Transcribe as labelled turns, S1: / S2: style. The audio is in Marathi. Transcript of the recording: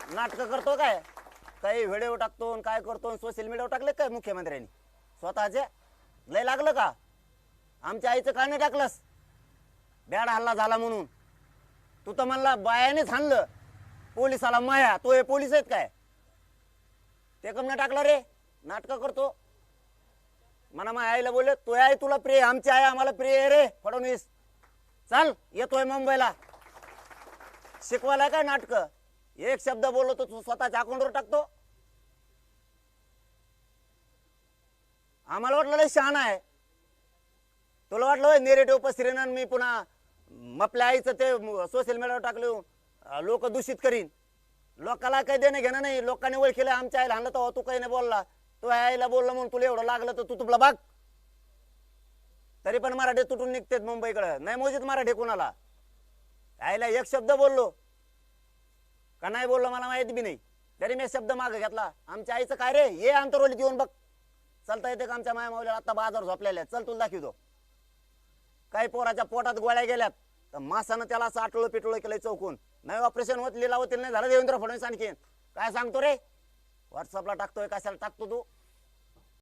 S1: नाटक करतो काय? काही व्हिडिओ टाकतो काय करतो सोशल मीडियावर टाकले काय मुख्यमंत्र्यांनी स्वतःचे? लय लागलं का? आमच्या आईचं का नाही टाकलंस? बॅड हल्ला झाला म्हणून तू तर म्हणला बायानेच हाणलं पोलिसाला. माया तो हे पोलीस आहेत काय? ते कम नाही टाकलं रे? नाटक करतो. मला माझ्या आईला बोलले तो आई तुला प्रिय, आमची आई आम्हाला प्रिय आहे रे फडणवीस. चल येतोय मुंबईला शिकवायला काय नाटक? एक शब्द बोललो तो तू स्वतःच्या अकाउंटवर टाकतो. आम्हाला वाटलं लय शहाणा आहे. तुला वाटलं नेरेटिव्ह पसरीन मी पुन्हा आपल्या आईचं ते सोशल मीडियावर टाकलं लोक दूषित करीन. लोकाला काही देणं घेणं नाही. लोकांनी ओळखीला आमच्या आईला आणलं तर तू काही नाही बोलला. तू आईला बोलला म्हणून तुला एवढं लागलं तर तू तुला बघ. तरी पण मराठी तुटून निघतेत मुंबईकडे. नाही मोजीत मराठी कुणाला. आईला एक शब्द बोललो का नाही बोललो मला माहिती बी नाही. तरी मी शब्द मागे घेतला. आमच्या आईचं काय रे? ये आंतरवलीत येऊन बघ. चलता येते का आमच्या माया माऊलीला? आता बाजार झोपलेल्या. चल तुला दाखवतो. काही पोराच्या पोटात गोळ्या गेल्यात तर मासानं त्याला असं आटळं पिटळं केलंय चौकून. नाही ऑपरेशन होत लिलावतील नाही झालं. देवेंद्र फडणवीस आणखीन काय सांगतो रे? व्हॉट्सअपला टाकतोय कशाला टाकतो तू?